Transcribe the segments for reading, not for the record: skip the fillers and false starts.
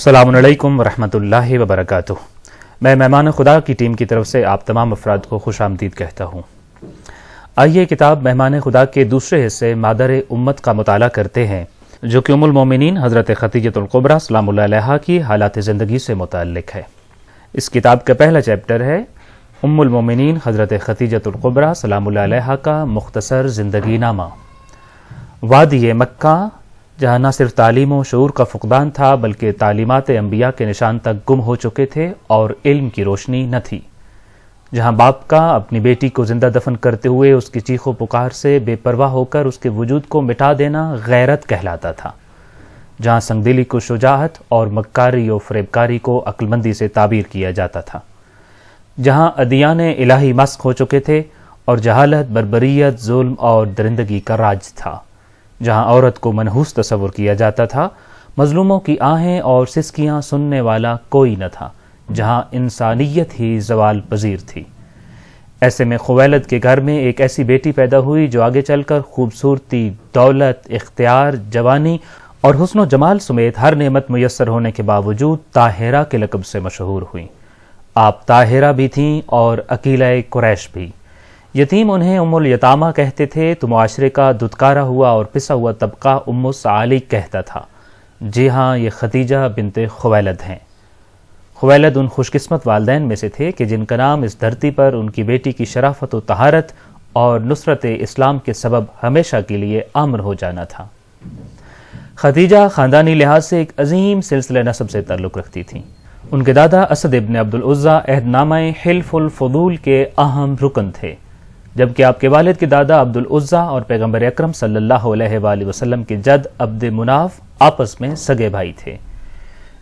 السلام علیکم ورحمۃ اللہ وبرکاتہ۔ میں مہمان خدا کی ٹیم کی طرف سے آپ تمام افراد کو خوش آمدید کہتا ہوں۔ آئیے کتاب مہمان خدا کے دوسرے حصے مادر امت کا مطالعہ کرتے ہیں، جو کہ ام المومنین حضرت خدیجہ الکبریٰ سلام اللہ علیہا کی حالات زندگی سے متعلق ہے۔ اس کتاب کا پہلا چیپٹر ہے ام المومنین حضرت خدیجہ الکبریٰ سلام اللہ علیہا کا مختصر زندگی نامہ۔ وادی مکہ، جہاں نہ صرف تعلیم و شعور کا فقدان تھا بلکہ تعلیمات انبیاء کے نشان تک گم ہو چکے تھے اور علم کی روشنی نہ تھی، جہاں باپ کا اپنی بیٹی کو زندہ دفن کرتے ہوئے اس کی چیخ و پکار سے بے پرواہ ہو کر اس کے وجود کو مٹا دینا غیرت کہلاتا تھا، جہاں سنگدلی کو شجاعت اور مکاری و فریبکاری کو عقلمندی سے تعبیر کیا جاتا تھا، جہاں ادیان الہی مسخ ہو چکے تھے اور جہالت، بربریت، ظلم اور درندگی کا راج تھا، جہاں عورت کو منحوس تصور کیا جاتا تھا، مظلوموں کی آہیں اور سسکیاں سننے والا کوئی نہ تھا، جہاں انسانیت ہی زوال پذیر تھی۔ ایسے میں خویلد کے گھر میں ایک ایسی بیٹی پیدا ہوئی جو آگے چل کر خوبصورتی، دولت، اختیار، جوانی اور حسن و جمال سمیت ہر نعمت میسر ہونے کے باوجود طاہرہ کے لقب سے مشہور ہوئیں۔ آپ طاہرہ بھی تھیں اور عقیلہ قریش بھی۔ یتیم انہیں ام الیتامہ کہتے تھے تو معاشرے کا دھتکارا ہوا اور پسا ہوا طبقہ ام الثعالب کہتا تھا۔ جی ہاں، یہ خدیجہ بنت خویلد ہیں۔ خویلد ان خوش قسمت والدین میں سے تھے کہ جن کا نام اس دھرتی پر ان کی بیٹی کی شرافت و طہارت اور نصرت اسلام کے سبب ہمیشہ کے لیے امر ہو جانا تھا۔ خدیجہ خاندانی لحاظ سے ایک عظیم سلسلہ نسب سے تعلق رکھتی تھیں۔ ان کے دادا اسد ابن عبد العزیٰ عہد نامہ حلف الفضول کے اہم رکن تھے، جبکہ آپ کے والد کے دادا عبد العزیٰ اور پیغمبر اکرم صلی اللہ علیہ وآلہ وسلم کے جد عبد مناف آپس میں سگے بھائی تھے۔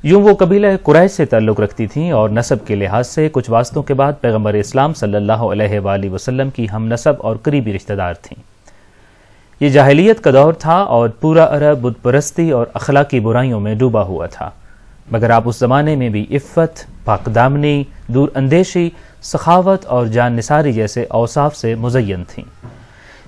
یوں وہ قبیلہ قریش سے تعلق رکھتی تھیں اور نسب کے لحاظ سے کچھ واسطوں کے بعد پیغمبر اسلام صلی اللہ علیہ وآلہ وسلم کی ہم نسب اور قریبی رشتہ دار تھیں۔ یہ جاہلیت کا دور تھا اور پورا عرب بت پرستی اور اخلاقی برائیوں میں ڈوبا ہوا تھا، مگر آپ اس زمانے میں بھی عفت، پاک دامنی، دور اندیشی، سخاوت اور جان نثاری جیسے اوصاف سے مزین تھیں۔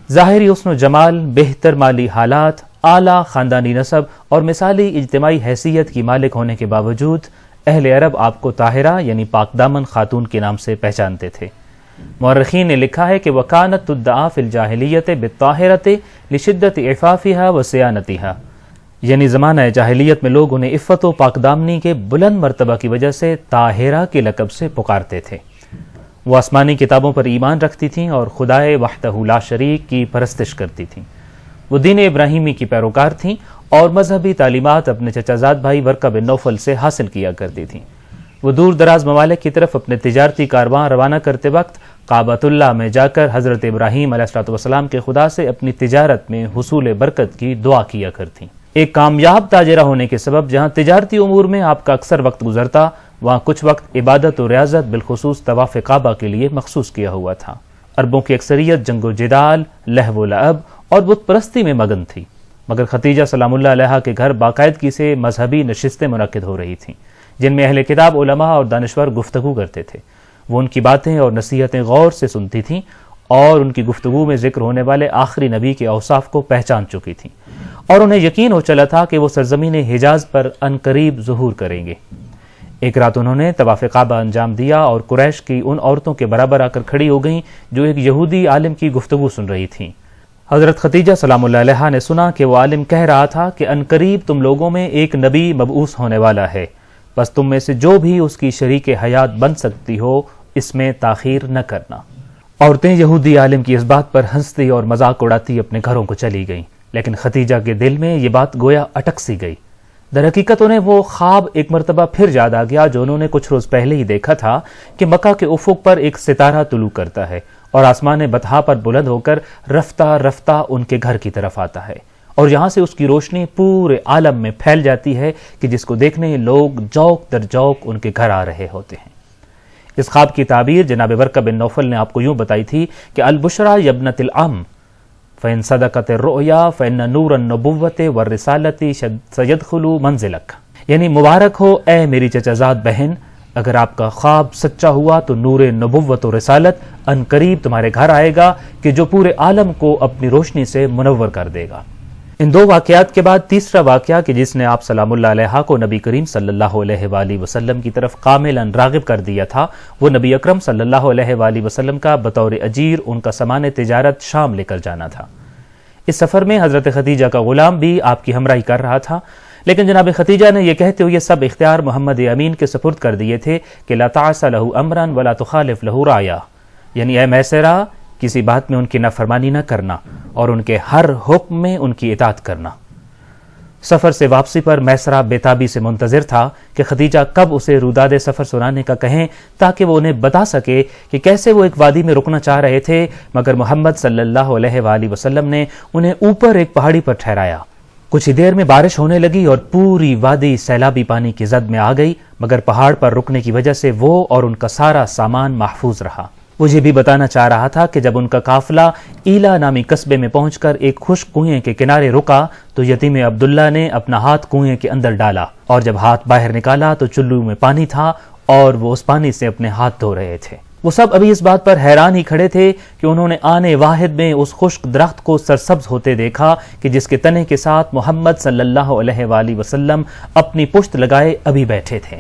ظاہری حسن و جمال، بہتر مالی حالات، اعلیٰ خاندانی نسب اور مثالی اجتماعی حیثیت کی مالک ہونے کے باوجود اہل عرب آپ کو طاہرہ یعنی پاک دامن خاتون کے نام سے پہچانتے تھے۔ مورخین نے لکھا ہے کہ وَكَانَتْ تُدَّعَىٰ فِي الْجَاهِلِيَّةِ بِالطَّاهِرَةِ لِشِدَّةِ عِفَافِهَا وَصِيَانَتِهَا، یعنی زمانہ جاہلیت میں لوگ انہیں عفت و پاک دامنی کے بلند مرتبہ کی وجہ سے طاہرہ کے لقب سے پکارتے تھے۔ وہ آسمانی کتابوں پر ایمان رکھتی تھیں اور خدائے وحدہ لا شریک کی پرستش کرتی تھیں۔ وہ دین ابراہیمی کی پیروکار تھیں اور مذہبی تعلیمات اپنے چچا زاد بھائی ورقہ بن نوفل سے حاصل کیا کرتی تھیں۔ وہ دور دراز ممالک کی طرف اپنے تجارتی کارواں روانہ کرتے وقت کعبۃ اللہ میں جا کر حضرت ابراہیم علیہ السلام کے خدا سے اپنی تجارت میں حصول برکت کی دعا کیا کرتیں۔ ایک کامیاب تاجرہ ہونے کے سبب جہاں تجارتی امور میں آپ کا اکثر وقت گزرتا، وہاں کچھ وقت عبادت و ریاضت بالخصوص طواف کعبہ کے لیے مخصوص کیا ہوا تھا۔ عربوں کی اکثریت جنگ و جدال، لہو و لعب اور بت پرستی میں مگن تھی، مگر خدیجہ سلام اللہ علیہا کے گھر باقاعدگی سے مذہبی نشستیں منعقد ہو رہی تھیں، جن میں اہل کتاب، علماء اور دانشور گفتگو کرتے تھے۔ وہ ان کی باتیں اور نصیحتیں غور سے سنتی تھیں اور ان کی گفتگو میں ذکر ہونے والے آخری نبی کے اوصاف کو پہچان چکی تھیں، اور انہیں یقین ہو چلا تھا کہ وہ سرزمین حجاز پر عنقریب ظہور کریں گے۔ ایک رات انہوں نے طواف کعبہ انجام دیا اور قریش کی ان عورتوں کے برابر آ کر کھڑی ہو گئیں جو ایک یہودی عالم کی گفتگو سن رہی تھیں۔ حضرت خدیجہ سلام اللہ علیہا نے سنا کہ وہ عالم کہہ رہا تھا کہ عنقریب تم لوگوں میں ایک نبی مبعوث ہونے والا ہے، بس تم میں سے جو بھی اس کی شریک حیات بن سکتی ہو اس میں تاخیر نہ کرنا۔ عورتیں یہودی عالم کی اس بات پر ہنستی اور مذاق اڑاتی اپنے گھروں کو چلی گئیں، لیکن خدیجہ کے دل میں یہ بات گویا اٹک سی گئی۔ در حقیقت انہیں وہ خواب ایک مرتبہ پھر یاد آ گیا جو انہوں نے کچھ روز پہلے ہی دیکھا تھا کہ مکہ کے افق پر ایک ستارہ طلوع کرتا ہے اور آسمان بطحا پر بلند ہو کر رفتہ رفتہ ان کے گھر کی طرف آتا ہے، اور یہاں سے اس کی روشنی پورے عالم میں پھیل جاتی ہے کہ جس کو دیکھنے لوگ جوق در جوق ان کے گھر آ رہے ہوتے ہیں۔ اس خواب کی تعبیر جناب ورقہ بن نوفل نے آپ کو یوں بتائی تھی کہ البشرا یبنت العم فَإِن صَدَقَتِ الرُّؤْيَا فَإِنَّ نُورَ النُّبُوَّةِ وَالرِّسَالَةِ سَيَدْخُلُ مَنزِلَكَ، یعنی مبارک ہو اے میری چچا زاد بہن، اگر آپ کا خواب سچا ہوا تو نور نبوت و رسالت عنقریب تمہارے گھر آئے گا کہ جو پورے عالم کو اپنی روشنی سے منور کر دے گا۔ ان دو واقعات کے بعد تیسرا واقعہ کہ جس نے آپ سلام اللہ علیہ کو نبی کریم صلی اللہ علیہ وآلہ وسلم کی طرف کاملاً راغب کر دیا تھا، وہ نبی اکرم صلی اللہ علیہ وآلہ وسلم کا بطور اجیر ان کا سامان تجارت شام لے کر جانا تھا۔ اس سفر میں حضرت خدیجہ کا غلام بھی آپ کی ہمراہی کر رہا تھا، لیکن جناب خدیجہ نے یہ کہتے ہوئے سب اختیار محمد امین کے سپرد کر دیے تھے کہ لا تعص لہ امرا ولا تخالف لہ رایا، یعنی اے میسرہ کسی بات میں ان کی نافرمانی نہ کرنا اور ان کے ہر حکم میں ان کی اطاعت کرنا۔ سفر سے واپسی پر میسرہ بے تابی سے منتظر تھا کہ خدیجہ کب اسے روداد سفر سنانے کا کہیں تاکہ وہ انہیں بتا سکے کہ کیسے وہ ایک وادی میں رکنا چاہ رہے تھے، مگر محمد صلی اللہ علیہ وآلہ وسلم نے انہیں اوپر ایک پہاڑی پر ٹھہرایا۔ کچھ ہی دیر میں بارش ہونے لگی اور پوری وادی سیلابی پانی کی زد میں آ گئی، مگر پہاڑ پر رکنے کی وجہ سے وہ اور ان کا سارا سامان محفوظ رہا۔ وہ یہ بھی بتانا چاہ رہا تھا کہ جب ان کا قافلہ ایلا نامی قصبے میں پہنچ کر ایک خشک کنویں کے کنارے رکا تو یتیم عبداللہ نے اپنا ہاتھ کنویں کے اندر ڈالا، اور جب ہاتھ باہر نکالا تو چلو میں پانی تھا اور وہ اس پانی سے اپنے ہاتھ دھو رہے تھے۔ وہ سب ابھی اس بات پر حیران ہی کھڑے تھے کہ انہوں نے آنے واحد میں اس خشک درخت کو سرسبز ہوتے دیکھا کہ جس کے تنے کے ساتھ محمد صلی اللہ علیہ وآلہ وسلم اپنی پشت لگائے ابھی بیٹھے تھے۔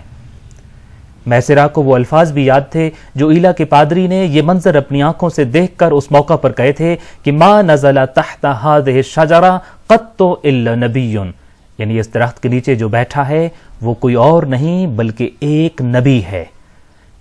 میسرہ کو وہ الفاظ بھی یاد تھے جو ایلا کے پادری نے یہ منظر اپنی آنکھوں سے دیکھ کر اس موقع پر کہے تھے کہ ما نزل تحت هذه الشجرة قط الا نبی، یعنی اس درخت کے نیچے جو بیٹھا ہے وہ کوئی اور نہیں بلکہ ایک نبی ہے۔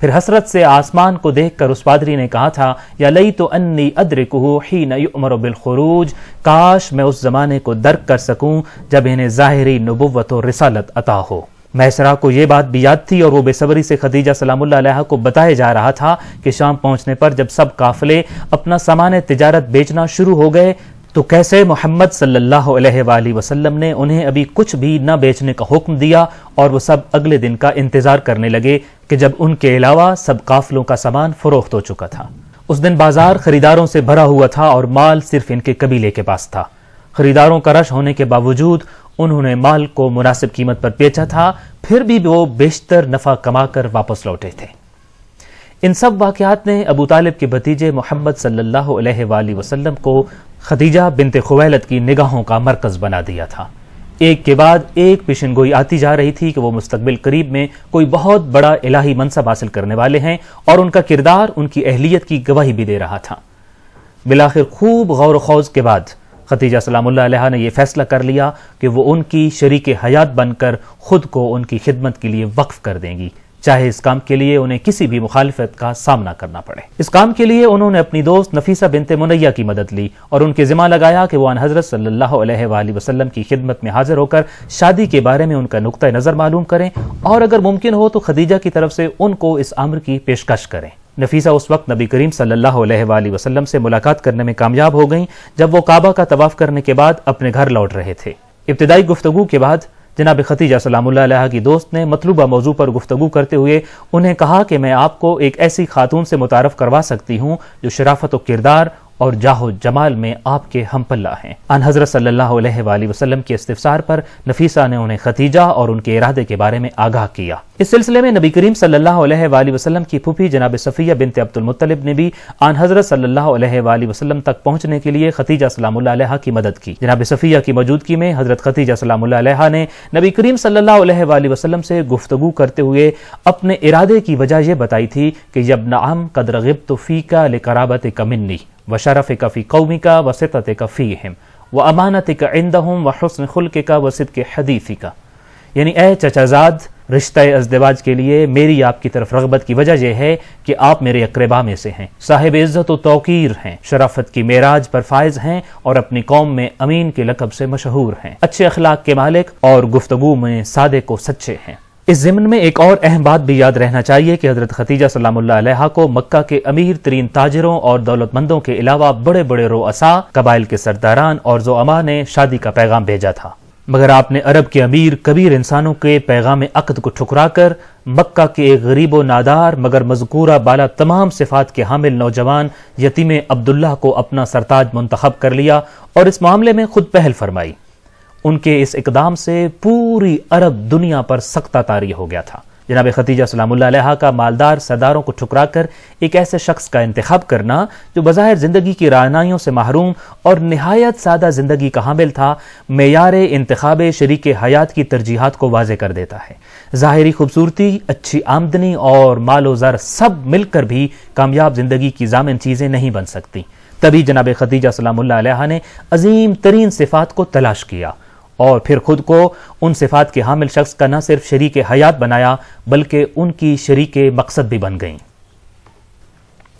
پھر حسرت سے آسمان کو دیکھ کر اس پادری نے کہا تھا یا لیت انی ادرکہ حین یؤمر بالخروج، کاش میں اس زمانے کو درک کر سکوں جب انہیں ظاہری نبوت و رسالت عطا ہو۔ میسرہ کو یہ بات بھی یاد تھی اور وہ بے صبری سے خدیجہ سلام اللہ علیہ کو بتائے جا رہا تھا کہ شام پہنچنے پر جب سب قافلے اپنا سامان تجارت بیچنا شروع ہو گئے تو کیسے محمد صلی اللہ علیہ وآلہ وسلم نے انہیں ابھی کچھ بھی نہ بیچنے کا حکم دیا اور وہ سب اگلے دن کا انتظار کرنے لگے کہ جب ان کے علاوہ سب قافلوں کا سامان فروخت ہو چکا تھا۔ اس دن بازار خریداروں سے بھرا ہوا تھا اور مال صرف ان کے قبیلے کے پاس تھا۔ خریداروں کا رش ہونے کے باوجود انہوں نے مال کو مناسب قیمت پر بیچا تھا، پھر بھی وہ بیشتر نفع کما کر واپس لوٹے تھے۔ ان سب واقعات نے ابو طالب کے بھتیجے محمد صلی اللہ علیہ وآلہ وسلم کو خدیجہ بنت خویلد کی نگاہوں کا مرکز بنا دیا تھا۔ ایک کے بعد ایک پیشن گوئی آتی جا رہی تھی کہ وہ مستقبل قریب میں کوئی بہت بڑا الہی منصب حاصل کرنے والے ہیں، اور ان کا کردار ان کی اہلیت کی گواہی بھی دے رہا تھا۔ بالآخر خوب غور و خوض کے بعد خدیجہ سلام اللہ علیہ نے یہ فیصلہ کر لیا کہ وہ ان کی شریک حیات بن کر خود کو ان کی خدمت کے لیے وقف کر دیں گی، چاہے اس کام کے لیے انہیں کسی بھی مخالفت کا سامنا کرنا پڑے۔ اس کام کے لیے انہوں نے اپنی دوست نفیسہ بنت منیہ کی مدد لی اور ان کے ذمہ لگایا کہ وہ آن حضرت صلی اللہ علیہ وآلہ وسلم کی خدمت میں حاضر ہو کر شادی کے بارے میں ان کا نقطہ نظر معلوم کریں، اور اگر ممکن ہو تو خدیجہ کی طرف سے ان کو اس امر کی پیشکش کریں۔ نفیسہ اس وقت نبی کریم صلی اللہ علیہ وآلہ وسلم سے ملاقات کرنے میں کامیاب ہو گئیں جب وہ کعبہ کا طواف کرنے کے بعد اپنے گھر لوٹ رہے تھے۔ ابتدائی گفتگو کے بعد جناب خدیجہ سلام اللہ علیہ کی دوست نے مطلوبہ موضوع پر گفتگو کرتے ہوئے انہیں کہا کہ میں آپ کو ایک ایسی خاتون سے متعارف کروا سکتی ہوں جو شرافت و کردار اور جاہ و جمال میں آپ کے ہم پلہ ہیں۔ آن حضرت صلی اللہ علیہ وآلہ وسلم کے استفسار پر نفیسہ نے انہیں خدیجہ اور ان کے ارادے کے بارے میں آگاہ کیا۔ اس سلسلے میں نبی کریم صلی اللہ علیہ وآلہ وسلم کی پھوپھی جناب صفیہ بنت عبد المطلب نے بھی آن حضرت صلی اللہ علیہ وآلہ وسلم تک پہنچنے کے لیے خدیجہ سلام اللہ علیہ کی مدد کی۔ جناب صفیہ کی موجودگی میں حضرت خدیجہ سلام اللہ علیہ نے نبی کریم صلی اللہ علیہ وآلہ وسلم سے گفتگو کرتے ہوئے اپنے ارادے کی وجہ یہ بتائی تھی کہ یا ابن عم قد رغبت فیک لقرابتک منی وشرفک فی قومک وستتک فیہم وامانتک عندہم وحسن خلقک وصدق حدیثک، یعنی اے چچا زاد، رشتہ ازدواج کے لیے میری آپ کی طرف رغبت کی وجہ یہ ہے کہ آپ میرے اقربا میں سے ہیں، صاحب عزت و توقیر ہیں، شرافت کی معراج پر فائز ہیں اور اپنی قوم میں امین کے لقب سے مشہور ہیں، اچھے اخلاق کے مالک اور گفتگو میں صادق و سچے ہیں۔ اس ضمن میں ایک اور اہم بات بھی یاد رہنا چاہیے کہ حضرت خدیجہ سلام اللہ علیہ کو مکہ کے امیر ترین تاجروں اور دولت مندوں کے علاوہ بڑے بڑے رؤساء، قبائل کے سرداران اور زعماء نے شادی کا پیغام بھیجا تھا، مگر آپ نے عرب کے امیر کبیر انسانوں کے پیغام عقد کو ٹھکرا کر مکہ کے ایک غریب و نادار مگر مذکورہ بالا تمام صفات کے حامل نوجوان یتیم عبداللہ کو اپنا سرتاج منتخب کر لیا اور اس معاملے میں خود پہل فرمائی۔ ان کے اس اقدام سے پوری عرب دنیا پر سکتہ طاری ہو گیا تھا۔ جناب خدیجہ سلام اللہ علیہا کا مالدار سرداروں کو ٹھکرا کر ایک ایسے شخص کا انتخاب کرنا جو بظاہر زندگی کی رعنائیوں سے محروم اور نہایت سادہ زندگی کا حامل تھا، معیار انتخاب شریک حیات کی ترجیحات کو واضح کر دیتا ہے۔ ظاہری خوبصورتی، اچھی آمدنی اور مال و زر سب مل کر بھی کامیاب زندگی کی ضامن چیزیں نہیں بن سکتی۔ تبھی جناب خدیجہ سلام اللہ علیہا نے عظیم ترین صفات کو تلاش کیا اور پھر خود کو ان صفات کے حامل شخص کا نہ صرف شریک حیات بنایا بلکہ ان کی شریک مقصد بھی بن گئیں۔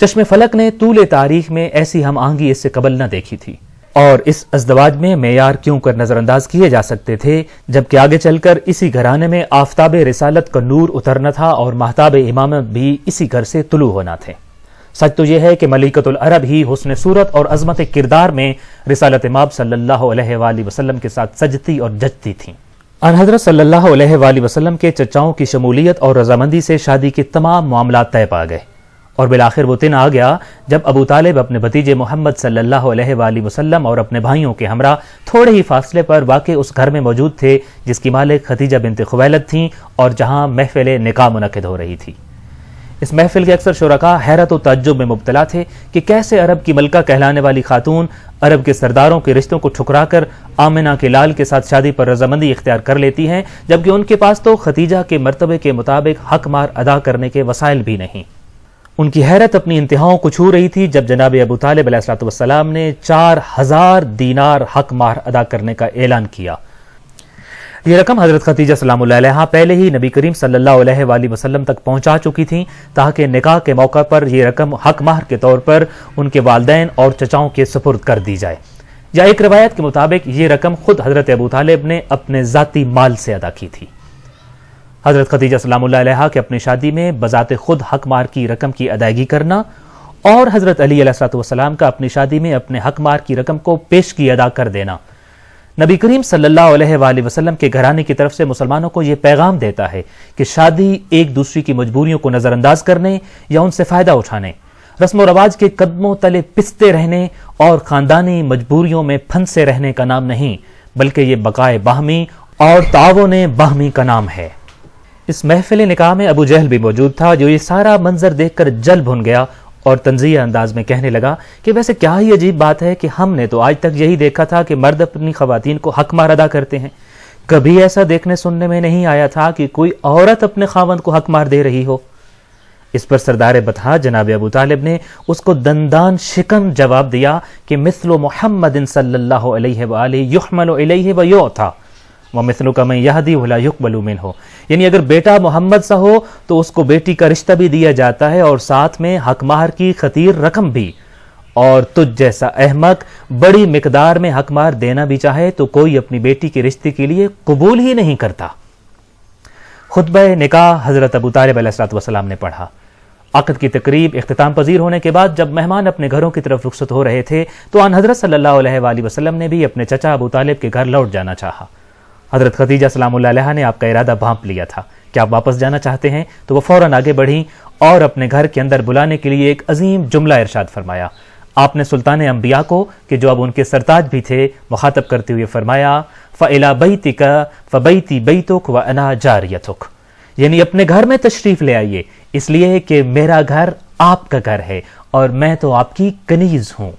چشم فلک نے طول تاریخ میں ایسی ہم آہنگی اس سے قبل نہ دیکھی تھی، اور اس ازدواج میں معیار کیوں کر نظر انداز کیے جا سکتے تھے جبکہ آگے چل کر اسی گھرانے میں آفتاب رسالت کا نور اترنا تھا اور مہتاب امامت بھی اسی گھر سے طلوع ہونا تھے۔ سچ تو یہ ہے کہ ملکۃ العرب ہی حسن صورت اور عظمت کردار میں رسالت مآب صلی اللہ علیہ وآلہ وسلم کے ساتھ سجتی اور جچتی تھیں۔ ان حضرت صلی اللہ علیہ وآلہ وسلم کے چچاؤں کی شمولیت اور رضامندی سے شادی کے تمام معاملات طے پا گئے، اور بالآخر وہ دن آ گیا جب ابو طالب اپنے بھتیجے محمد صلی اللہ علیہ وآلہ وسلم اور اپنے بھائیوں کے ہمراہ تھوڑے ہی فاصلے پر واقع اس گھر میں موجود تھے جس کی مالک خدیجہ بنت خویلد تھیں اور جہاں محفل نکاح منعقد ہو رہی تھی۔ اس محفل کے اکثر شرکاء حیرت و تعجب میں مبتلا تھے کہ کیسے عرب کی ملکہ کہلانے والی خاتون عرب کے سرداروں کے رشتوں کو ٹھکرا کر آمنہ کے لال کے ساتھ شادی پر رضامندی اختیار کر لیتی ہیں، جبکہ ان کے پاس تو خدیجہ کے مرتبے کے مطابق حق مہر ادا کرنے کے وسائل بھی نہیں۔ ان کی حیرت اپنی انتہاؤں کو چھو رہی تھی جب جناب ابو طالب علیہ السلام نے 4000 دینار حق مہر ادا کرنے کا اعلان کیا۔ یہ رقم حضرت خدیجہ سلام اللہ علیہا پہلے ہی نبی کریم صلی اللہ علیہ وآلہ وسلم تک پہنچا چکی تھیں تاکہ نکاح کے موقع پر یہ رقم حق مہر کے طور پر ان کے والدین اور چچاؤں کے سپرد کر دی جائے، یا ایک روایت کے مطابق یہ رقم خود حضرت ابو طالب نے اپنے ذاتی مال سے ادا کی تھی۔ حضرت خدیجہ سلام اللہ علیہا کے اپنی شادی میں بذات خود حق مہر کی رقم کی ادائیگی کرنا اور حضرت علی علیہ السلام کا اپنی شادی میں اپنے حق مہر کی رقم کو پیشگی ادا کر دینا نبی کریم صلی اللہ علیہ وآلہ وسلم کے گھرانے کی طرف سے مسلمانوں کو یہ پیغام دیتا ہے کہ شادی ایک دوسری کی مجبوریوں کو نظر انداز کرنے یا ان سے فائدہ اٹھانے، رسم و رواج کے قدموں تلے پستے رہنے اور خاندانی مجبوریوں میں پھنسے رہنے کا نام نہیں، بلکہ یہ بقائے باہمی اور تعاون باہمی کا نام ہے۔ اس محفل نکاح میں ابو جہل بھی موجود تھا، جو یہ سارا منظر دیکھ کر جل بھن گیا اور طنزیہ انداز میں کہنے لگا کہ ویسے کیا ہی عجیب بات ہے کہ ہم نے تو آج تک یہی دیکھا تھا کہ مرد اپنی خواتین کو حق مہر ادا کرتے ہیں، کبھی ایسا دیکھنے سننے میں نہیں آیا تھا کہ کوئی عورت اپنے خاوند کو حق مہر دے رہی ہو۔ اس پر سردار بطحا جناب ابو طالب نے اس کو دندان شکن جواب دیا کہ مثل محمد صلی اللہ علیہ وآلہ یحمل الیہ ویعطا ومثلک من یہدی ولا یقبل منہ، یعنی اگر بیٹا محمد سا ہو تو اس کو بیٹی کا رشتہ بھی دیا جاتا ہے اور ساتھ میں حق مہر کی خطیر رقم بھی، اور تجھ جیسا احمق بڑی مقدار میں حق مہر دینا بھی چاہے تو کوئی اپنی بیٹی کے رشتے کے لیے قبول ہی نہیں کرتا۔ خطبہ نکاح حضرت ابو طالب علیہ السلام نے پڑھا۔ عقد کی تقریب اختتام پذیر ہونے کے بعد جب مہمان اپنے گھروں کی طرف رخصت ہو رہے تھے تو آن حضرت صلی اللہ علیہ وآلہ وسلم نے بھی اپنے چچا ابو طالب کے گھر لوٹ جانا چاہا۔ حضرت خدیجہ سلام اللہ علیہا نے آپ کا ارادہ بھانپ لیا تھا کہ آپ واپس جانا چاہتے ہیں، تو وہ فوراً آگے بڑھی اور اپنے گھر کے اندر بلانے کے لیے ایک عظیم جملہ ارشاد فرمایا۔ آپ نے سلطان انبیاء کو، کہ جو اب ان کے سرتاج بھی تھے، مخاطب کرتے ہوئے فرمایا فَإِلَى بَيْتِكَ فَبَيْتِي بَيْتُكَ وَأَنَا جَارِيَتُكَ، یعنی اپنے گھر میں تشریف لے آئیے، اس لیے کہ میرا گھر آپ کا گھر ہے اور میں تو آپ کی کنیز ہوں۔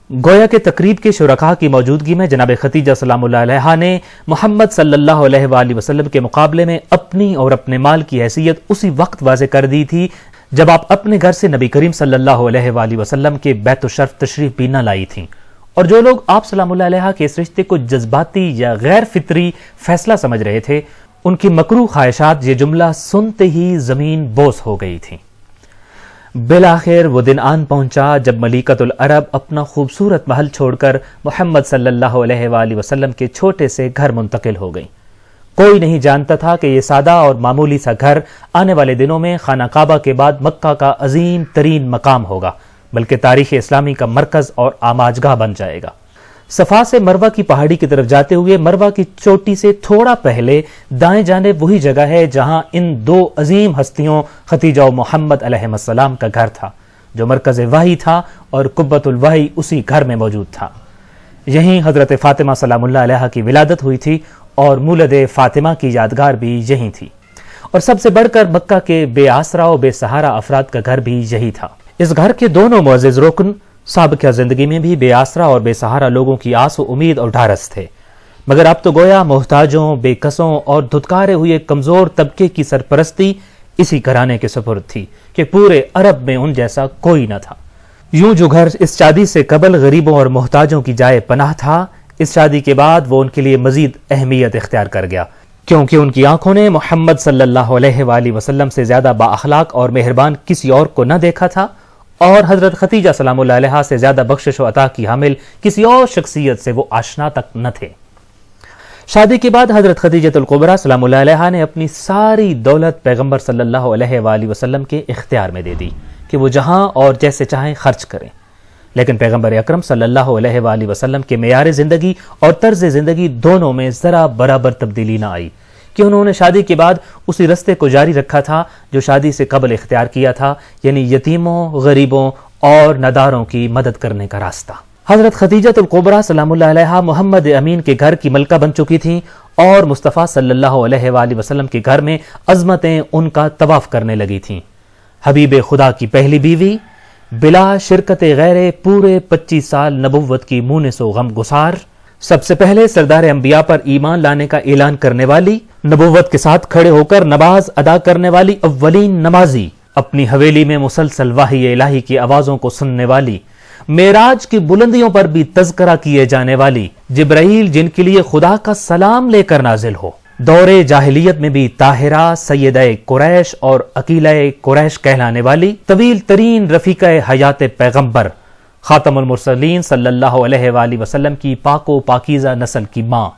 گویا کہ تقریب کے شرکاء کی موجودگی میں جناب خدیجہ سلام اللہ علیہا نے محمد صلی اللہ علیہ وآلہ وسلم کے مقابلے میں اپنی اور اپنے مال کی حیثیت اسی وقت واضح کر دی تھی جب آپ اپنے گھر سے نبی کریم صلی اللہ علیہ وآلہ وسلم کے بیت الشرف تشریف بھی نہ لائی تھیں، اور جو لوگ آپ سلام اللہ علیہا کے اس رشتے کو جذباتی یا غیر فطری فیصلہ سمجھ رہے تھے، ان کی مکروہ خواہشات یہ جملہ سنتے ہی زمین بوس ہو گئی تھی۔ بالآخر وہ دن آن پہنچا جب ملکۃ العرب اپنا خوبصورت محل چھوڑ کر محمد صلی اللہ علیہ وآلہ وسلم کے چھوٹے سے گھر منتقل ہو گئی۔ کوئی نہیں جانتا تھا کہ یہ سادہ اور معمولی سا گھر آنے والے دنوں میں خانہ کعبہ کے بعد مکہ کا عظیم ترین مقام ہوگا، بلکہ تاریخ اسلامی کا مرکز اور آماجگاہ بن جائے گا۔ صفا سے مروہ کی پہاڑی کی طرف جاتے ہوئے مروہ کی چوٹی سے تھوڑا پہلے دائیں جانب وہی جگہ ہے جہاں ان دو عظیم ہستیوں خدیجہ و محمد علیہ السلام کا گھر تھا، جو مرکز وحی تھا اور قبۃ الوحی اسی گھر میں موجود تھا۔ یہیں حضرت فاطمہ سلام اللہ علیہا کی ولادت ہوئی تھی اور مولد فاطمہ کی یادگار بھی یہیں تھی، اور سب سے بڑھ کر مکہ کے بے آسرا و بے سہارا افراد کا گھر بھی یہی تھا۔ اس گھر کے دونوں معزز رکن سابقہ زندگی میں بھی بے آسرا اور بے سہارا لوگوں کی آس و امید اور ڈھارس تھے، مگر اب تو گویا محتاجوں، بے کسوں اور دھتکارے ہوئے کمزور طبقے کی سرپرستی اسی گھرانے کے سپرد تھی کہ پورے عرب میں ان جیسا کوئی نہ تھا۔ یوں جو گھر اس شادی سے قبل غریبوں اور محتاجوں کی جائے پناہ تھا، اس شادی کے بعد وہ ان کے لیے مزید اہمیت اختیار کر گیا، کیونکہ ان کی آنکھوں نے محمد صلی اللہ علیہ وآلہ وسلم سے زیادہ با اخلاق اور مہربان کسی اور کو نہ دیکھا تھا، اور حضرت خدیجہ سلام اللہ علیہا سے زیادہ بخشش و عطا کی حامل کسی اور شخصیت سے وہ آشنا تک نہ تھے۔ شادی کے بعد حضرت خدیجہ الکبریٰ سلام اللہ علیہا نے اپنی ساری دولت پیغمبر صلی اللہ علیہ وآلہ وسلم کے اختیار میں دے دی کہ وہ جہاں اور جیسے چاہیں خرچ کریں، لیکن پیغمبر اکرم صلی اللہ علیہ وآلہ وسلم کے معیار زندگی اور طرز زندگی دونوں میں ذرا برابر تبدیلی نہ آئی کہ انہوں نے شادی کے بعد اسی رستے کو جاری رکھا تھا جو شادی سے قبل اختیار کیا تھا، یعنی یتیموں، غریبوں اور نداروں کی مدد کرنے کا راستہ۔ حضرت خدیجہ الکبریٰ سلام اللہ علیہا محمد امین کے گھر کی ملکہ بن چکی تھیں، اور مصطفیٰ صلی اللہ علیہ وآلہ وسلم کے گھر میں عظمتیں ان کا طواف کرنے لگی تھیں۔ حبیب خدا کی پہلی بیوی، بلا شرکت غیر پورے 25 سال نبوت کی مونس و غم گسار، سب سے پہلے سردار انبیاء پر ایمان لانے کا اعلان کرنے والی، نبوت کے ساتھ کھڑے ہو کر نماز ادا کرنے والی اولین نمازی، اپنی حویلی میں مسلسل وحی الہی کی آوازوں کو سننے والی، معراج کی بلندیوں پر بھی تذکرہ کیے جانے والی، جبرائیل جن کے لیے خدا کا سلام لے کر نازل ہو، دور جاہلیت میں بھی طاہرہ، سیدہ قریش اور عقیلہ قریش کہلانے والی، طویل ترین رفیقہ حیات پیغمبر، خاتم المرسلین صلی اللہ علیہ وآلہ وسلم کی پاک و پاکیزہ نسل کی ماں،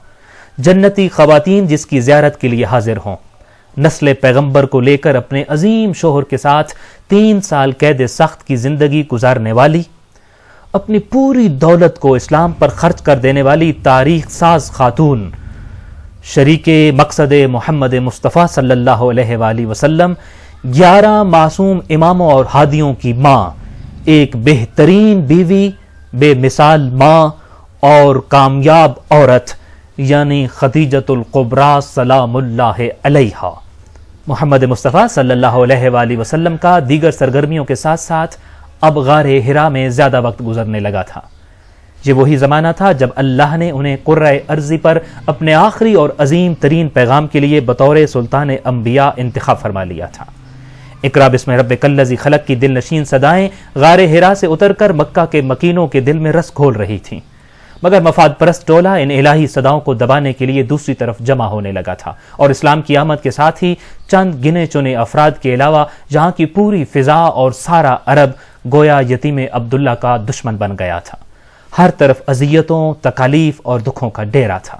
جنتی خواتین جس کی زیارت کے لیے حاضر ہوں، نسل پیغمبر کو لے کر اپنے عظیم شوہر کے ساتھ 3 سال قید سخت کی زندگی گزارنے والی، اپنی پوری دولت کو اسلام پر خرچ کر دینے والی تاریخ ساز خاتون، شریک مقصد محمد مصطفیٰ صلی اللہ علیہ وآلہ وسلم، 11 معصوم اماموں اور ہادیوں کی ماں، ایک بہترین بیوی، بے مثال ماں اور کامیاب عورت، یعنی خدیجہ الکبریٰ سلام اللہ علیہا۔ محمد مصطفیٰ صلی اللہ علیہ وآلہ وسلم کا دیگر سرگرمیوں کے ساتھ ساتھ اب غار ہرا میں زیادہ وقت گزرنے لگا تھا۔ یہ وہی زمانہ تھا جب اللہ نے انہیں قرۂ ارضی پر اپنے آخری اور عظیم ترین پیغام کے لیے بطور سلطان انبیاء انتخاب فرما لیا تھا۔ اقرا بسم ربک الذی خلق کی دل نشین صدائیں غار ہرا سے اتر کر مکہ کے مکینوں کے دل میں رس گھول رہی تھیں، مگر مفاد پرست ٹولہ ان الہی صداؤں کو دبانے کے لیے دوسری طرف جمع ہونے لگا تھا، اور اسلام کی آمد کے ساتھ ہی چند گنے چنے افراد کے علاوہ جہاں کی پوری فضا اور سارا عرب گویا یتیم عبداللہ کا دشمن بن گیا تھا۔ ہر طرف اذیتوں، تکالیف اور دکھوں کا ڈیرا تھا،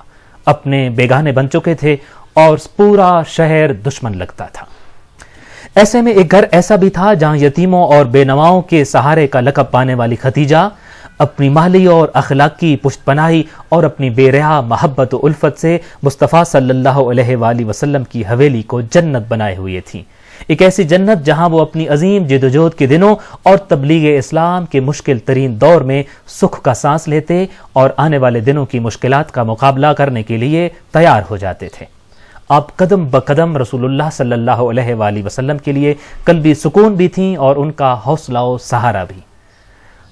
اپنے بیگانے بن چکے تھے اور پورا شہر دشمن لگتا تھا۔ ایسے میں ایک گھر ایسا بھی تھا جہاں یتیموں اور بے نواؤں کے سہارے کا لقب پانے والی خدیجہ اپنی مالی اور اخلاقی پشت پناہی اور اپنی بے رحا محبت و الفت سے مصطفیٰ صلی اللہ علیہ وآلہ وسلم کی حویلی کو جنت بنائے ہوئے تھیں، ایک ایسی جنت جہاں وہ اپنی عظیم جدوجہد کے دنوں اور تبلیغ اسلام کے مشکل ترین دور میں سکھ کا سانس لیتے اور آنے والے دنوں کی مشکلات کا مقابلہ کرنے کے لیے تیار ہو جاتے تھے۔ آپ قدم بقدم رسول اللہ صلی اللہ علیہ وآلہ وسلم کے لیے قلبی سکون بھی تھیں اور ان کا حوصلہ و سہارا بھی۔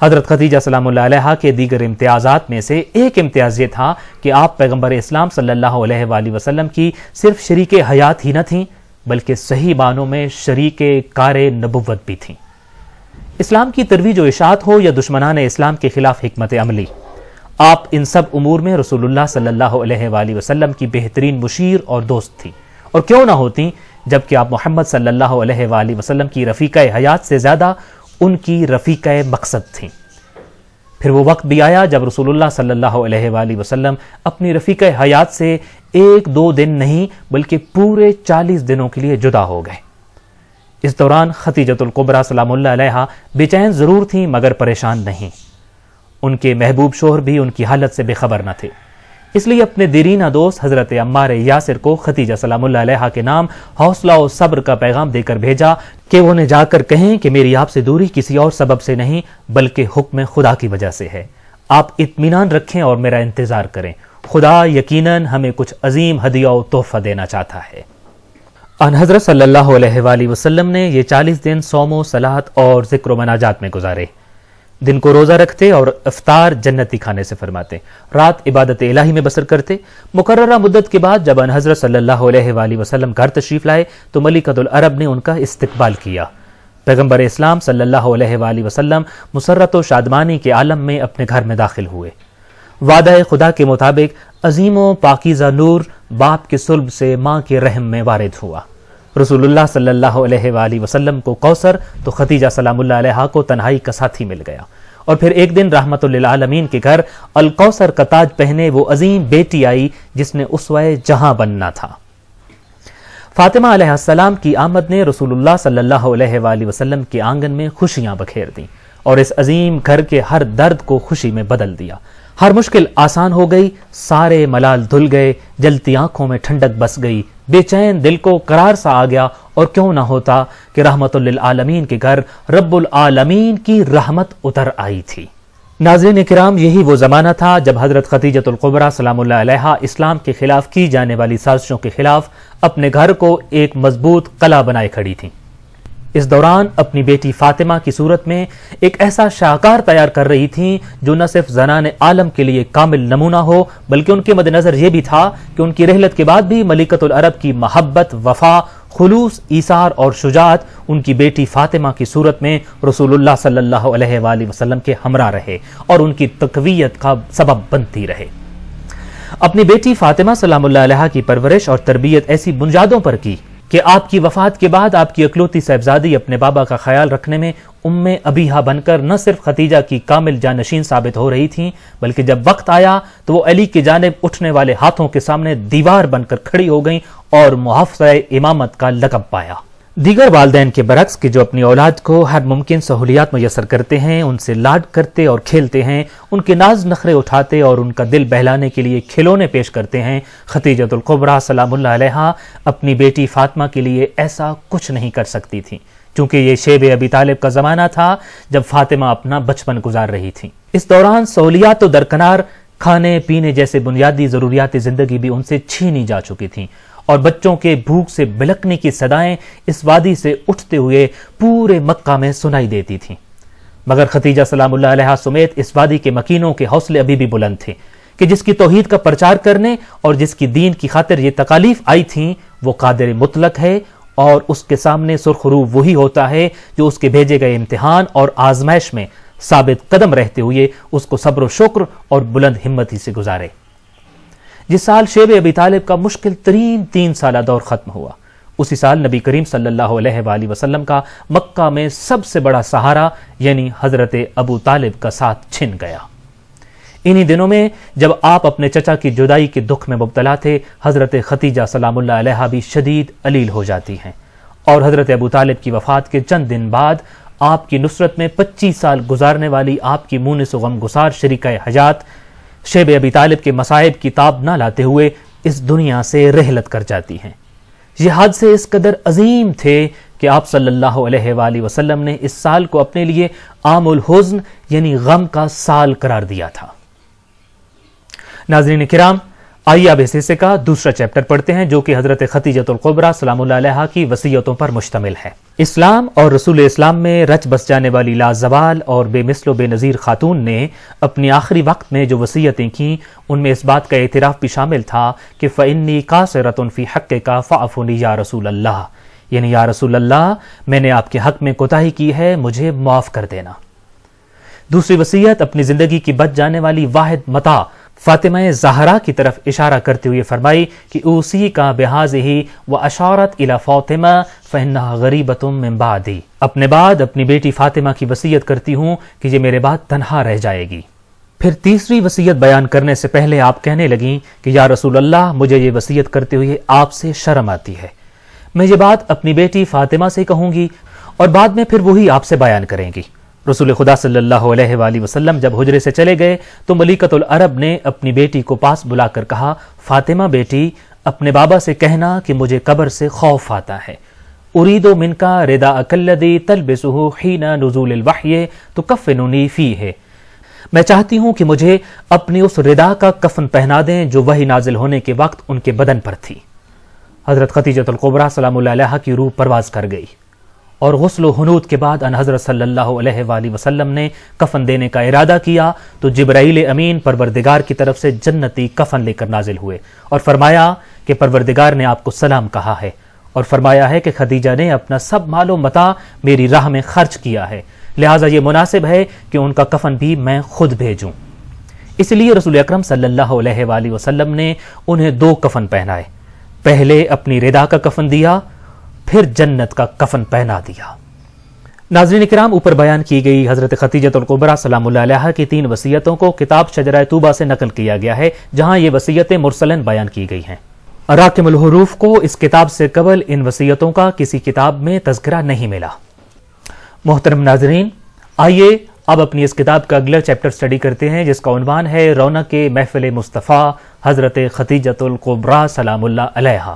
حضرت خدیجہ سلام اللہ علیہا کے دیگر امتیازات میں سے ایک امتیاز یہ تھا کہ آپ پیغمبر اسلام صلی اللہ علیہ وآلہ وسلم کی صرف شریک حیات ہی نہ تھیں بلکہ صحیح معنوں میں شریک کار نبوت بھی تھیں۔ اسلام کی ترویج و اشاعت ہو یا دشمنان اسلام کے خلاف حکمت عملی، آپ ان سب امور میں رسول اللہ صلی اللہ علیہ وآلہ وسلم کی بہترین مشیر اور دوست تھی، اور کیوں نہ ہوتی جبکہ آپ محمد صلی اللہ علیہ وآلہ وسلم کی رفیقہ حیات سے زیادہ ان کی رفیقہ مقصد تھیں۔ پھر وہ وقت بھی آیا جب رسول اللہ صلی اللہ علیہ وآلہ وسلم اپنی رفیقہ حیات سے 1-2 دن نہیں بلکہ پورے 40 دنوں کے لیے جدا ہو گئے۔ اس دوران خدیجہ الکبریٰ سلام اللہ علیہا بے چین ضرور تھیں مگر پریشان نہیں۔ ان کے محبوب شوہر بھی ان کی حالت سے بے خبر نہ تھے، اس لیے اپنے دیرینہ دوست حضرت عمار یاسر کو خدیجہ سلام اللہ علیہا کے نام حوصلہ و صبر کا پیغام دے کر بھیجا کہ وہ انہیں جا کر کہیں کہ میری آپ سے دوری کسی اور سبب سے نہیں بلکہ حکم خدا کی وجہ سے ہے، آپ اطمینان رکھیں اور میرا انتظار کریں، خدا یقیناً ہمیں کچھ عظیم ہدیہ و تحفہ دینا چاہتا ہے۔ ان حضرت صلی اللہ علیہ وآلہ وسلم نے یہ 40 دن صوم و صلات اور ذکر و مناجات میں گزارے. دن کو روزہ رکھتے اور افطار جنتی کھانے سے فرماتے. رات عبادت الہی میں بسر کرتے. مقررہ مدت کے بعد جب ان حضرت صلی اللہ علیہ وآلہ وسلم گھر تشریف لائے تو ملکۃ العرب نے ان کا استقبال کیا. پیغمبر اسلام صلی اللہ علیہ وآلہ وسلم مسرت و شادمانی کے عالم میں اپنے گھر میں داخل ہوئے. وعدہ خدا کے مطابق عظیم و پاکیزہ نور باپ کے صلب سے ماں کے رحم میں وارد ہوا. رسول اللہ صلی اللہ علیہ وآلہ وسلم کو کوثر تو خدیجہ سلام اللہ علیہا کو تنہائی کا ساتھی مل گیا. اور پھر ایک دن رحمت للعالمین کے گھر الکوثر کا تاج پہنے وہ عظیم بیٹی آئی جس نے اسوہ جہاں بننا تھا. فاطمہ علیہ السلام کی آمد نے رسول اللہ صلی اللہ علیہ وآلہ وسلم کے آنگن میں خوشیاں بکھیر دیں اور اس عظیم گھر کے ہر درد کو خوشی میں بدل دیا. ہر مشکل آسان ہو گئی، سارے ملال دھل گئے، جلتی آنکھوں میں ٹھنڈک بس گئی، بے چین دل کو قرار سا آ گیا. اور کیوں نہ ہوتا کہ رحمت للعالمین کے گھر رب العالمین کی رحمت اتر آئی تھی. ناظرین کرام، یہی وہ زمانہ تھا جب حضرت خدیجۃ الکبریٰ سلام اللہ علیہا اسلام کے خلاف کی جانے والی سازشوں کے خلاف اپنے گھر کو ایک مضبوط قلعہ بنائے کھڑی تھیں. اس دوران اپنی بیٹی فاطمہ کی صورت میں ایک ایسا شاہکار تیار کر رہی تھیں جو نہ صرف زنان عالم کے لیے کامل نمونہ ہو بلکہ ان کے مد نظر یہ بھی تھا کہ ان کی رحلت کے بعد بھی ملکۃ العرب کی محبت، وفا، خلوص، ایثار اور شجاعت ان کی بیٹی فاطمہ کی صورت میں رسول اللہ صلی اللہ علیہ وآلہ وسلم کے ہمراہ رہے اور ان کی تقویت کا سبب بنتی رہے. اپنی بیٹی فاطمہ سلام اللہ علیہا کی پرورش اور تربیت ایسی بنیادوں پر کی کہ آپ کی وفات کے بعد آپ کی اکلوتی صاحبزادی اپنے بابا کا خیال رکھنے میں ام ابیہا بن کر نہ صرف خدیجہ کی کامل جانشین ثابت ہو رہی تھیں بلکہ جب وقت آیا تو وہ علی کی جانب اٹھنے والے ہاتھوں کے سامنے دیوار بن کر کھڑی ہو گئیں اور محافظہ امامت کا لقب پایا. دیگر والدین کے برعکس کہ جو اپنی اولاد کو ہر ممکن سہولیات میسر کرتے ہیں، ان سے لاڈ کرتے اور کھیلتے ہیں، ان کے ناز نخرے اٹھاتے اور ان کا دل بہلانے کے لیے کھلونے پیش کرتے ہیں، خدیجۃ الکبریٰ سلام اللہ علیہا اپنی بیٹی فاطمہ کے لیے ایسا کچھ نہیں کر سکتی تھیں چونکہ یہ شیب ابی طالب کا زمانہ تھا جب فاطمہ اپنا بچپن گزار رہی تھیں. اس دوران سہولیات تو درکنار، کھانے پینے جیسے بنیادی ضروریات زندگی بھی ان سے چھینی جا چکی تھیں اور بچوں کے بھوک سے بلکنے کی صدائیں اس وادی سے اٹھتے ہوئے پورے مکہ میں سنائی دیتی تھیں. مگر خدیجہ سلام اللہ علیہا سمیت اس وادی کے مکینوں کے حوصلے ابھی بھی بلند تھے کہ جس کی توحید کا پرچار کرنے اور جس کی دین کی خاطر یہ تکالیف آئی تھیں وہ قادر مطلق ہے اور اس کے سامنے سرخ رو وہی ہوتا ہے جو اس کے بھیجے گئے امتحان اور آزمائش میں ثابت قدم رہتے ہوئے اس کو صبر و شکر اور بلند ہمتی سے گزارے. جس سال شیب ابی طالب کا مشکل ترین 3 سالہ دور ختم ہوا، اسی سال نبی کریم صلی اللہ علیہ وآلہ وسلم کا مکہ میں سب سے بڑا سہارا یعنی حضرت ابو طالب کا ساتھ چھن گیا. انہی دنوں میں جب آپ اپنے چچا کی جدائی کے دکھ میں مبتلا تھے، حضرت خدیجہ سلام اللہ علیہا بھی شدید علیل ہو جاتی ہیں اور حضرت ابو طالب کی وفات کے چند دن بعد آپ کی نصرت میں 25 سال گزارنے والی آپ کی مونس و غم گسار شریکہ حیات شیب ابی طالب کے مصائب کی تاب نہ لاتے ہوئے اس دنیا سے رحلت کر جاتی ہیں. یہ حادثے اس قدر عظیم تھے کہ آپ صلی اللہ علیہ وآلہ وسلم نے اس سال کو اپنے لیے عام الحزن یعنی غم کا سال قرار دیا تھا. ناظرین کرام، آئیے اب اس حصے کا دوسرا چیپٹر پڑھتے ہیں جو کہ حضرت خدیجۃ الکبریٰ سلام اللہ علیہا کی وصیتوں پر مشتمل ہے. اسلام اور رسول اسلام میں رچ بس جانے والی لازوال اور بے مثل و بے نظیر خاتون نے اپنی آخری وقت میں جو وصیتیں کیں ان میں اس بات کا اعتراف بھی شامل تھا کہ فَإِنِّي قَاصِرَةٌ فِي حَقِّكَ فَاعْفُنِي یا رسول اللہ، یعنی یا رسول اللہ میں نے آپ کے حق میں کوتاہی کی ہے، مجھے معاف کر دینا. دوسری وصیت اپنی زندگی کی بچ جانے والی واحد متاع فاطمہ زہرا کی طرف اشارہ کرتے ہوئے فرمائی کہ اوصی کا بہذہ واشارت الی فاطمہ فانھا غریبۃ من بعدی، اپنے بعد اپنی بیٹی فاطمہ کی وصیت کرتی ہوں کہ یہ میرے بعد تنہا رہ جائے گی. پھر تیسری وصیت بیان کرنے سے پہلے آپ کہنے لگیں کہ یا رسول اللہ مجھے یہ وصیت کرتے ہوئے آپ سے شرم آتی ہے، میں یہ بات اپنی بیٹی فاطمہ سے کہوں گی اور بعد میں پھر وہی آپ سے بیان کریں گی. رسول خدا صلی اللہ علیہ وآلہ وسلم جب حجرے سے چلے گئے تو ملکۃ العرب نے اپنی بیٹی کو پاس بلا کر کہا، فاطمہ بیٹی اپنے بابا سے کہنا کہ مجھے قبر سے خوف آتا ہے. اريد منك رداءك الذي تلبسه حين نزول الوحي تكفنني فيه، میں چاہتی ہوں کہ مجھے اپنی اس ردا کا کفن پہنا دیں جو وحی نازل ہونے کے وقت ان کے بدن پر تھی. حضرت خدیجۃ الکبریٰ سلام اللہ علیہا کی روح پرواز کر گئی اور غسل و حنوط کے بعد ان حضرت صلی اللہ علیہ وآلہ وسلم نے کفن دینے کا ارادہ کیا تو جبرائیل امین پروردگار کی طرف سے جنتی کفن لے کر نازل ہوئے اور فرمایا کہ پروردگار نے آپ کو سلام کہا ہے اور فرمایا ہے کہ خدیجہ نے اپنا سب مال و متاع میری راہ میں خرچ کیا ہے، لہٰذا یہ مناسب ہے کہ ان کا کفن بھی میں خود بھیجوں۔ اس لیے رسول اکرم صلی اللہ علیہ وآلہ وسلم نے انہیں 2 کفن پہنائے، پہلے اپنی ردا کا کفن دیا، پھر جنت کا کفن پہنا دیا۔ ناظرین کرام، اوپر بیان کی گئی حضرت خدیجۃ الکبریٰ سلام اللہ علیہا کی 3 وصیتوں کو کتاب شجرہ طوبہ سے نقل کیا گیا ہے، جہاں یہ وصیتیں مرسلاً بیان کی گئی ہیں۔ راکم الحروف کو اس کتاب سے قبل ان وصیتوں کا کسی کتاب میں تذکرہ نہیں ملا۔ محترم ناظرین، آئیے اب اپنی اس کتاب کا اگلا چیپٹر سٹڈی کرتے ہیں، جس کا عنوان ہے رونق محفل مصطفیٰ حضرت خدیجۃ الکبریٰ سلام اللہ علیہا۔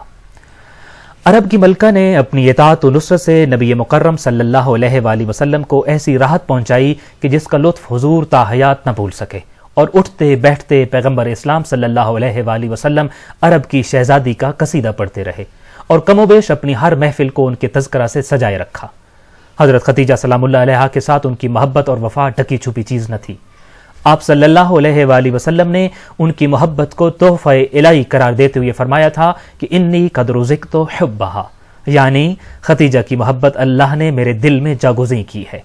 عرب کی ملکہ نے اپنی اطاعت و نصرت سے نبی مکرم صلی اللہ علیہ وآلہ وسلم کو ایسی راحت پہنچائی کہ جس کا لطف حضور تا حیات نہ بھول سکے، اور اٹھتے بیٹھتے پیغمبر اسلام صلی اللہ علیہ وآلہ وسلم عرب کی شہزادی کا قصیدہ پڑھتے رہے اور کم و بیش اپنی ہر محفل کو ان کے تذکرہ سے سجائے رکھا۔ حضرت خدیجہ سلام اللہ علیہا کے ساتھ ان کی محبت اور وفا ڈھکی چھپی چیز نہ تھی۔ آپ صلی اللہ علیہ وآلہ وسلم نے ان کی محبت کو تحفہ الہی قرار دیتے ہوئے فرمایا تھا کہ انی قد رزقت حبھا، یعنی خدیجہ کی محبت اللہ نے میرے دل میں جاگزیں کی ہے۔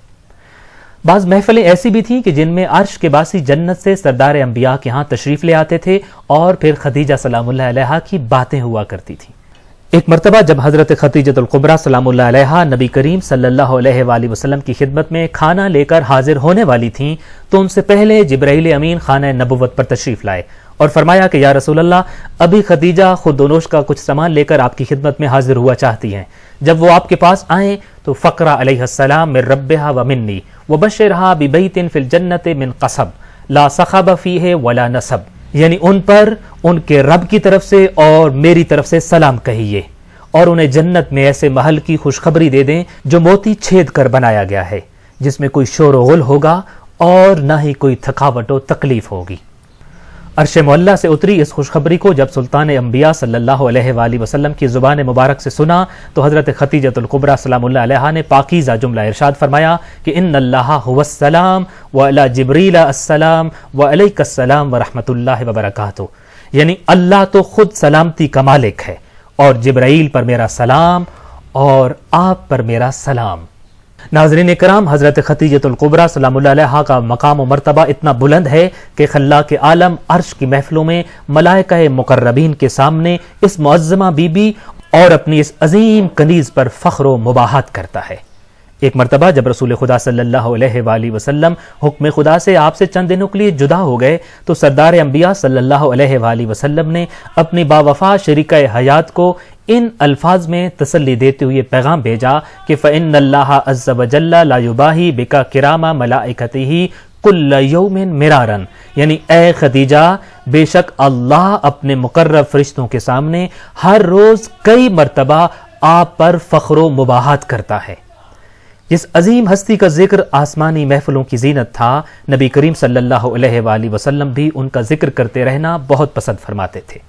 بعض محفلیں ایسی بھی تھیں کہ جن میں عرش کے باسی جنت سے سردار انبیاء کے ہاں تشریف لے آتے تھے اور پھر خدیجہ سلام اللہ علیہا کی باتیں ہوا کرتی تھیں۔ ایک مرتبہ جب حضرت خدیجۃ الکبریٰ سلام اللہ علیہا نبی کریم صلی اللہ علیہ وآلہ وسلم کی خدمت میں کھانا لے کر حاضر ہونے والی تھیں تو ان سے پہلے جبرائیل امین خانہ نبوت پر تشریف لائے اور فرمایا کہ یا رسول اللہ، ابھی خدیجہ خود و نوش کا کچھ سامان لے کر آپ کی خدمت میں حاضر ہوا چاہتی ہیں۔ جب وہ آپ کے پاس آئیں تو فقرہ علیہ السلام من ربها ومنی وبشرها ببیت فی الجنت من قصب لا صخب فیہ ولا نصب، یعنی ان پر ان کے رب کی طرف سے اور میری طرف سے سلام کہیے اور انہیں جنت میں ایسے محل کی خوشخبری دے دیں جو موتی چھید کر بنایا گیا ہے، جس میں کوئی شور و غل ہوگا اور نہ ہی کوئی تھکاوٹ و تکلیف ہوگی۔ عرش معلیٰ سے اتری اس خوشخبری کو جب سلطان انبیاء صلی اللہ علیہ وآلہ وسلم کی زبان مبارک سے سنا تو حضرت خدیجۃ الکبریٰ سلام اللہ علیہا نے پاکیزہ جملہ ارشاد فرمایا کہ ان اللہ هو السلام وعلی جبریل السلام وعلیک السلام ورحمۃ اللہ وبرکاتہ، یعنی اللہ تو خود سلامتی کا مالک ہے اور جبرائیل پر میرا سلام اور آپ پر میرا سلام۔ ناظرین کرام، حضرت خدیجۃ الکبریٰ سلام اللہ علیہا کا مقام و مرتبہ اتنا بلند ہے کہ خلاق عالم عرش کی محفلوں میں ملائکہ مقربین کے سامنے اس معظمہ بی بی اور اپنی اس عظیم کنیز پر فخر و مباحت کرتا ہے۔ ایک مرتبہ جب رسول خدا صلی اللہ علیہ وآلہ وسلم حکم خدا سے آپ سے چند دنوں کے لیے جدا ہو گئے تو سردار انبیاء صلی اللہ علیہ وآلہ وسلم نے اپنی باوفا شریکہ حیات کو ان الفاظ میں تسلی دیتے ہوئے پیغام بھیجا کہ فإن اللہ عز وجل لا یباہی بکا کرام ملائکتہ کل یوم مرارا، یعنی اے خدیجہ، بے شک اللہ اپنے مقرب فرشتوں کے سامنے ہر روز کئی مرتبہ آپ پر فخر و مباحت کرتا ہے۔ جس عظیم ہستی کا ذکر آسمانی محفلوں کی زینت تھا، نبی کریم صلی اللہ علیہ وآلہ وسلم بھی ان کا ذکر کرتے رہنا بہت پسند فرماتے تھے۔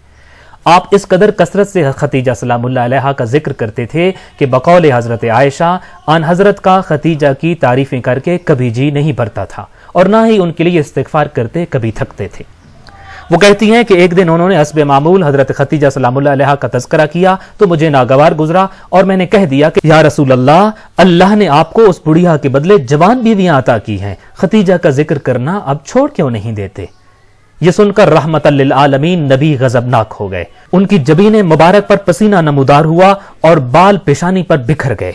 آپ اس قدر کثرت سے خدیجہ سلام اللہ علیہا کا ذکر کرتے تھے کہ بقول حضرت عائشہ آن حضرت کا خدیجہ کی تعریفیں کر کے کبھی جی نہیں بھرتا تھا اور نہ ہی ان کے لیے استغفار کرتے کبھی تھکتے تھے۔ وہ کہتی ہیں کہ ایک دن انہوں نے حسب معمول حضرت خدیجہ سلام اللہ علیہا کا تذکرہ کیا تو مجھے ناگوار گزرا اور میں نے کہہ دیا کہ یا رسول اللہ، اللہ نے آپ کو اس بڑھیا کے بدلے جوان بیویاں عطا کی ہیں، خدیجہ کا ذکر کرنا اب چھوڑ کیوں نہیں دیتے؟ یہ سن کر رحمت للعالمین نبی غضبناک ہو گئے، ان کی جبین مبارک پر پسینہ نمودار ہوا اور بال پیشانی پر بکھر گئے۔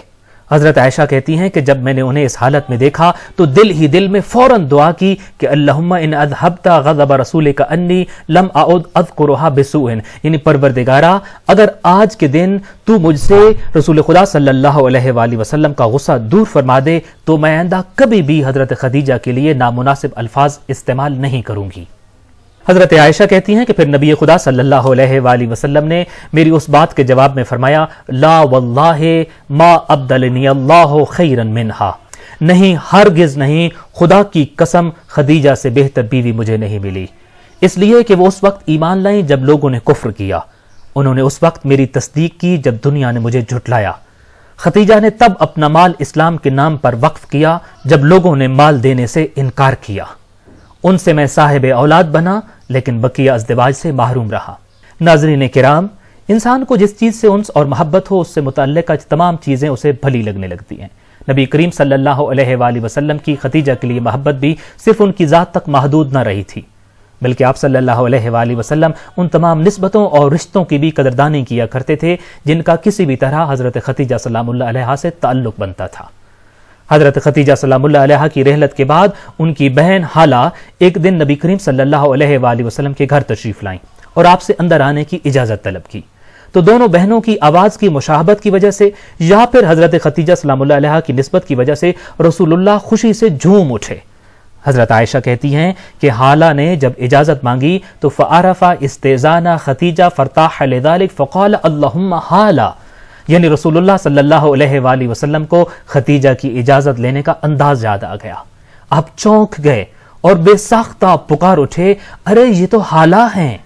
حضرت عائشہ کہتی ہیں کہ جب میں نے انہیں اس حالت میں دیکھا تو دل ہی دل میں فوراً دعا کی کہ اللہم ان اذہبت غضب رسولک انی لم اعد اذکرها بسوء، یعنی پروردگارا، اگر آج کے دن تو مجھ سے رسول خدا صلی اللہ علیہ وآلہ وسلم کا غصہ دور فرما دے تو میں آئندہ کبھی بھی حضرت خدیجہ کے لیے نامناسب الفاظ استعمال نہیں کروں گی۔ حضرت عائشہ کہتی ہیں کہ پھر نبی خدا صلی اللہ علیہ وآلہ وسلم نے میری اس بات کے جواب میں فرمایا لا واللہ ما ابدلنی اللہ خیرا منہا، نہیں، ہرگز نہیں، خدا کی قسم خدیجہ سے بہتر بیوی مجھے نہیں ملی، اس لیے کہ وہ اس وقت ایمان لائیں جب لوگوں نے کفر کیا انہوں نے اس وقت میری تصدیق کی جب دنیا نے مجھے جھٹلایا۔ خدیجہ نے تب اپنا مال اسلام کے نام پر وقف کیا جب لوگوں نے مال دینے سے انکار کیا۔ ان سے میں صاحب اولاد بنا لیکن بقیہ ازدواج سے محروم رہا۔ ناظرین کرام، انسان کو جس چیز سے انس اور محبت ہو اس سے متعلقہ تمام چیزیں اسے بھلی لگنے لگتی ہیں۔ نبی کریم صلی اللہ علیہ وآلہ وسلم کی خدیجہ کے لیے محبت بھی صرف ان کی ذات تک محدود نہ رہی تھی، بلکہ آپ صلی اللہ علیہ وآلہ وسلم ان تمام نسبتوں اور رشتوں کی بھی قدردانی کیا کرتے تھے جن کا کسی بھی طرح حضرت خدیجہ سلام اللہ علیہا سے تعلق بنتا تھا۔ حضرت خدیجہ سلام اللہ علیہا کی رحلت کے بعد ان کی بہن حالہ ایک دن نبی کریم صلی اللہ علیہ وآلہ وسلم کے گھر تشریف لائیں اور آپ سے اندر آنے کی اجازت طلب کی، تو دونوں بہنوں کی آواز کی مشابہت کی وجہ سے یا پھر حضرت خدیجہ سلام اللہ علیہا کی نسبت کی وجہ سے رسول اللہ خوشی سے جھوم اٹھے۔ حضرت عائشہ کہتی ہیں کہ حالہ نے جب اجازت مانگی تو فعرف استئذان خدیجہ فرتاح لذلك فقال اللہم حالہ، یعنی رسول اللہ صلی اللہ علیہ وآلہ وسلم کو خدیجہ کی اجازت لینے کا انداز یاد آ گیا۔ آپ چونک گئے اور بے ساختہ پکار اٹھے، ارے یہ تو حالہ ہیں۔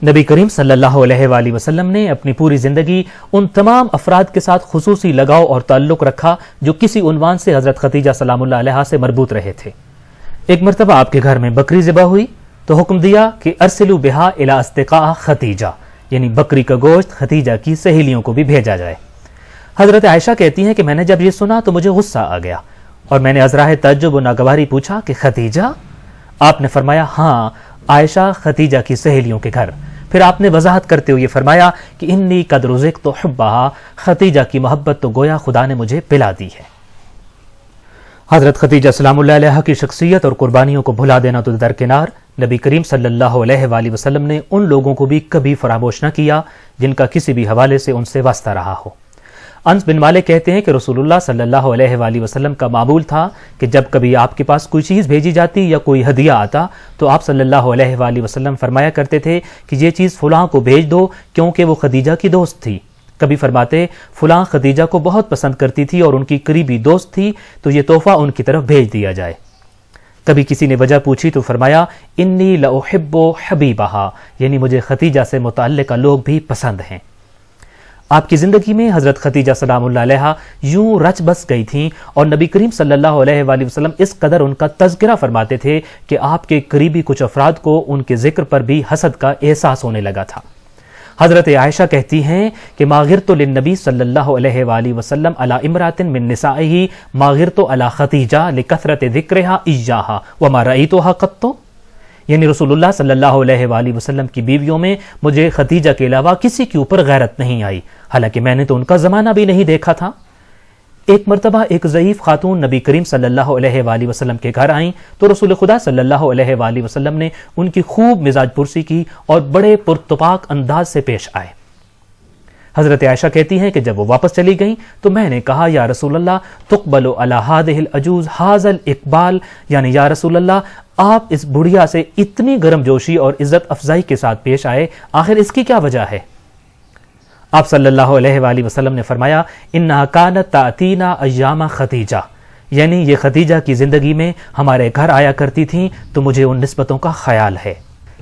نبی کریم صلی اللہ علیہ وآلہ وسلم نے اپنی پوری زندگی ان تمام افراد کے ساتھ خصوصی لگاؤ اور تعلق رکھا جو کسی عنوان سے حضرت خدیجہ سلام اللہ علیہا سے مربوط رہے تھے۔ ایک مرتبہ آپ کے گھر میں بکری ذبح ہوئی تو حکم دیا کہ ارسلوا بہا الی اصدقاء خدیجہ، یعنی بکری کا گوشت خدیجہ کی سہیلیوں کو بھی بھیجا جائے۔ حضرت عائشہ کہتی ہیں کہ میں نے جب یہ سنا تو مجھے غصہ آ گیا اور میں نے عذرائے تعجب و ناگواری پوچھا کہ خدیجہ؟ آپ نے فرمایا ہاں، عائشہ خدیجہ کی سہیلیوں کے گھر۔ پھر آپ نے وضاحت کرتے ہوئے فرمایا کہ انی قد رزقت حبھا، خدیجہ کی محبت تو گویا خدا نے مجھے پلا دی ہے۔ حضرت خدیجہ سلام اللہ علیہا کی شخصیت اور قربانیوں کو بھلا دینا تو درکنار، نبی کریم صلی اللہ علیہ وآلہ وسلم نے ان لوگوں کو بھی کبھی فراموش نہ کیا جن کا کسی بھی حوالے سے ان سے واسطہ رہا ہو۔ انس بن مالک کہتے ہیں کہ رسول اللہ صلی اللہ علیہ وآلہ وسلم کا معمول تھا کہ جب کبھی آپ کے پاس کوئی چیز بھیجی جاتی یا کوئی ہدیہ آتا تو آپ صلی اللہ علیہ وآلہ وسلم فرمایا کرتے تھے کہ یہ چیز فلاں کو بھیج دو کیونکہ وہ خدیجہ کی دوست تھی۔ کبھی فرماتے فلاں خدیجہ کو بہت پسند کرتی تھی اور ان کی قریبی دوست تھی تو یہ تحفہ ان کی طرف بھیج دیا جائے۔ کبھی کسی نے وجہ پوچھی تو فرمایا انی لأحب حبیبہا، یعنی مجھے خدیجہ سے متعلقہ لوگ بھی پسند ہیں۔ آپ کی زندگی میں حضرت خدیجہ سلام اللہ علیہا یوں رچ بس گئی تھیں اور نبی کریم صلی اللہ علیہ وآلہ وسلم اس قدر ان کا تذکرہ فرماتے تھے کہ آپ کے قریبی کچھ افراد کو ان کے ذکر پر بھی حسد کا احساس ہونے لگا تھا۔ حضرت عائشہ کہتی ہیں کہ ما غرت للنبی صلی اللہ علیہ وآلہ وسلم علی امرأۃ من نسائہ ما غرت علی خدیجہ لکثرت ذکرہا ایاہا وما رأیتہا قط، یعنی رسول اللہ صلی اللہ علیہ وآلہ وسلم کی بیویوں میں مجھے خدیجہ کے علاوہ کسی کے اوپر غیرت نہیں آئی، حالانکہ میں نے تو ان کا زمانہ بھی نہیں دیکھا تھا۔ ایک مرتبہ ایک ضعیف خاتون نبی کریم صلی اللہ علیہ وآلہ وسلم کے گھر آئیں تو رسول خدا صلی اللہ علیہ وآلہ وسلم نے ان کی خوب مزاج پرسی کی اور بڑے پرتپاک انداز سے پیش آئے۔ حضرت عائشہ کہتی ہیں کہ جب وہ واپس چلی گئیں تو میں نے کہا یا رسول اللہ تقبل علی هذه العجوز هذا الاقبال، یعنی یا رسول اللہ آپ اس بڑھیا سے اتنی گرم جوشی اور عزت افزائی کے ساتھ پیش آئے، آخر اس کی کیا وجہ ہے؟ آپ صلی اللہ علیہ وآلہ وسلم نے فرمایا انہا کانت تأتینا ایام خدیجہ، یعنی یہ خدیجہ کی زندگی میں ہمارے گھر آیا کرتی تھیں تو مجھے ان نسبتوں کا خیال ہے۔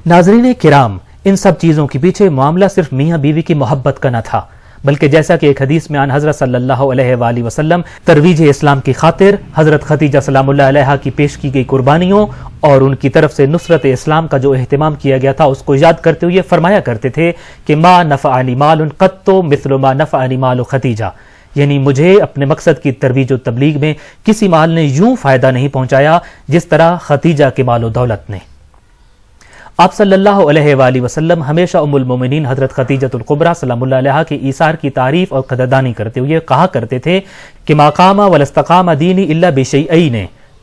ناظرین کرام، ان سب چیزوں کے پیچھے معاملہ صرف میاں بیوی کی محبت کا نہ تھا، بلکہ جیسا کہ ایک حدیث میں آن حضرت صلی اللہ علیہ وآلہ وسلم ترویج اسلام کی خاطر حضرت خدیجہ سلام اللہ علیہا کی پیش کی گئی قربانیوں اور ان کی طرف سے نصرت اسلام کا جو اہتمام کیا گیا تھا اس کو یاد کرتے ہوئے فرمایا کرتے تھے کہ ما نفعنی مال قط مثل ما نفعنی مال خدیجہ، یعنی مجھے اپنے مقصد کی ترویج و تبلیغ میں کسی مال نے یوں فائدہ نہیں پہنچایا جس طرح خدیجہ کے مال و دولت نے۔ آپ صلی اللہ علیہ وآلہ وسلم ہمیشہ ام المومنین حضرت خدیجۃ الکبریٰ سلام اللہ علیہا کے ایثار کی تعریف اور قدردانی کرتے ہوئے کہا کرتے تھے کہ ما قام ولا استقام دینی الا بشیئین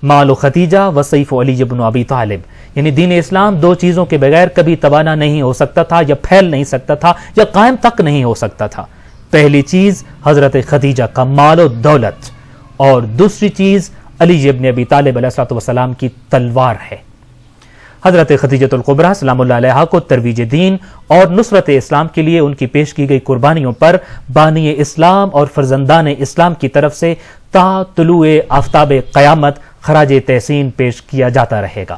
مال خدیجہ و سیف علی بن ابی طالب، یعنی دین اسلام دو چیزوں کے بغیر کبھی توانا نہیں ہو سکتا تھا یا پھیل نہیں سکتا تھا یا قائم تک نہیں ہو سکتا تھا۔ پہلی چیز حضرت خدیجہ کا مال و دولت اور دوسری چیز علی ابن ابی طالب علیہ الصلوۃ والسلام کی تلوار ہے۔ حضرت خدیجۃ الکبریٰ سلام اللہ علیہا کو ترویج دین اور نصرت اسلام کے لیے ان کی پیش کی گئی قربانیوں پر بانی اسلام اور فرزندان اسلام کی طرف سے تا طلوع آفتاب قیامت خراج تحسین پیش کیا جاتا رہے گا۔